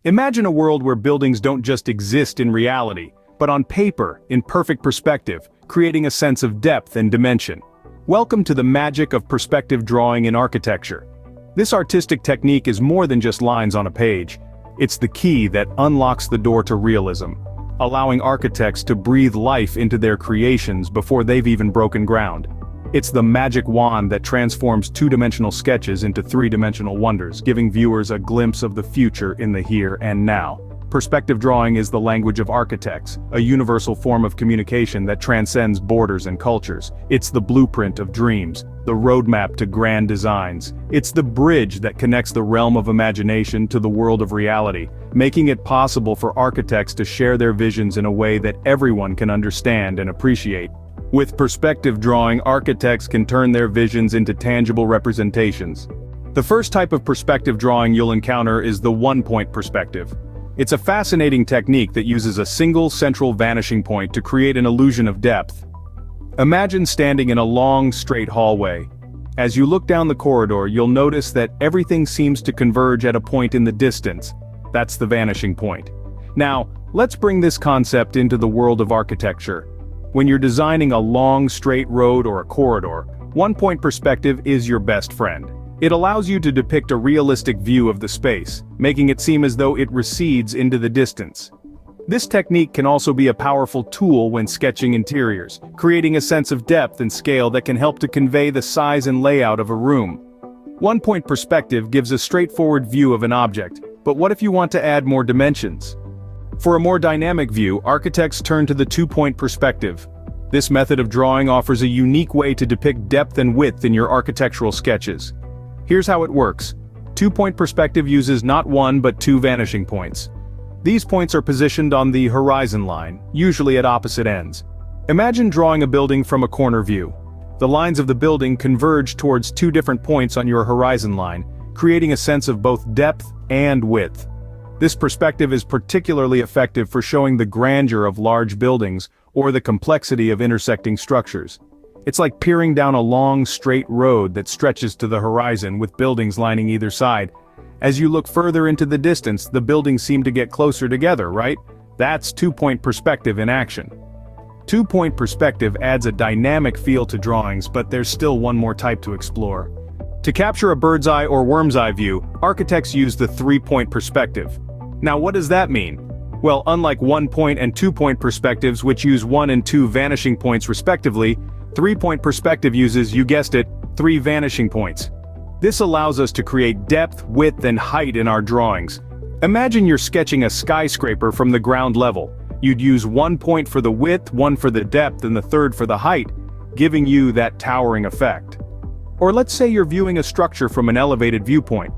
Imagine a world where buildings don't just exist in reality, but on paper, in perfect perspective, creating a sense of depth and dimension. Welcome to the magic of perspective drawing in architecture. This artistic technique is more than just lines on a page. It's the key that unlocks the door to realism, allowing architects to breathe life into their creations before they've even broken ground. It's the magic wand that transforms two-dimensional sketches into three-dimensional wonders, giving viewers a glimpse of the future in the here and now. Perspective drawing is the language of architects, a universal form of communication that transcends borders and cultures. It's the blueprint of dreams, the roadmap to grand designs. It's the bridge that connects the realm of imagination to the world of reality, making it possible for architects to share their visions in a way that everyone can understand and appreciate. With perspective drawing, architects can turn their visions into tangible representations. The first type of perspective drawing you'll encounter is the one-point perspective. It's a fascinating technique that uses a single central vanishing point to create an illusion of depth. Imagine standing in a long, straight hallway. As you look down the corridor, you'll notice that everything seems to converge at a point in the distance. That's the vanishing point. Now, let's bring this concept into the world of architecture. When you're designing a long, straight road or a corridor, one-point perspective is your best friend. It allows you to depict a realistic view of the space, making it seem as though it recedes into the distance. This technique can also be a powerful tool when sketching interiors, creating a sense of depth and scale that can help to convey the size and layout of a room. One-point perspective gives a straightforward view of an object, but what if you want to add more dimensions? For a more dynamic view, architects turn to the two-point perspective. This method of drawing offers a unique way to depict depth and width in your architectural sketches. Here's how it works. Two-point perspective uses not one but two vanishing points. These points are positioned on the horizon line, usually at opposite ends. Imagine drawing a building from a corner view. The lines of the building converge towards two different points on your horizon line, creating a sense of both depth and width. This perspective is particularly effective for showing the grandeur of large buildings or the complexity of intersecting structures. It's like peering down a long, straight road that stretches to the horizon with buildings lining either side. As you look further into the distance, the buildings seem to get closer together, right? That's two-point perspective in action. Two-point perspective adds a dynamic feel to drawings, but there's still one more type to explore. To capture a bird's eye or worm's eye view, architects use the three-point perspective. Now what does that mean? Well, unlike one-point and two-point perspectives which use one and two vanishing points respectively, three-point perspective uses, you guessed it, three vanishing points. This allows us to create depth, width, and height in our drawings. Imagine you're sketching a skyscraper from the ground level. You'd use one point for the width, one for the depth, and the third for the height, giving you that towering effect. Or let's say you're viewing a structure from an elevated viewpoint.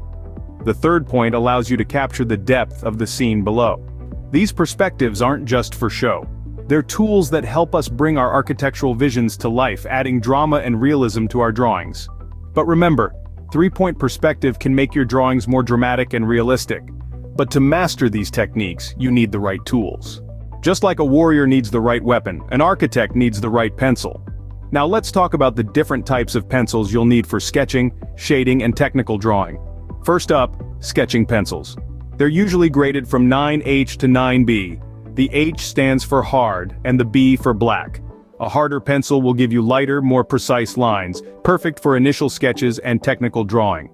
The third point allows you to capture the depth of the scene below. These perspectives aren't just for show. They're tools that help us bring our architectural visions to life, adding drama and realism to our drawings. But remember, three-point perspective can make your drawings more dramatic and realistic. But to master these techniques, you need the right tools. Just like a warrior needs the right weapon, an architect needs the right pencil. Now let's talk about the different types of pencils you'll need for sketching, shading, and technical drawing. First up, sketching pencils. They're usually graded from 9H to 9B. The H stands for hard, and the B for black. A harder pencil will give you lighter, more precise lines, perfect for initial sketches and technical drawing.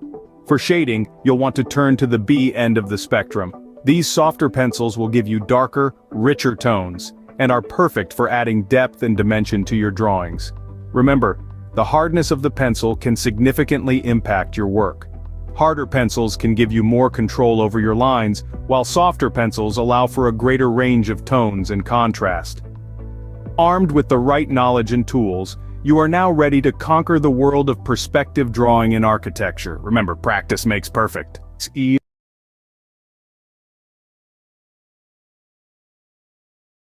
For shading, you'll want to turn to the B end of the spectrum. These softer pencils will give you darker, richer tones, and are perfect for adding depth and dimension to your drawings. Remember, the hardness of the pencil can significantly impact your work. Harder pencils can give you more control over your lines, while softer pencils allow for a greater range of tones and contrast. Armed with the right knowledge and tools, you are now ready to conquer the world of perspective drawing in architecture. Remember, practice makes perfect.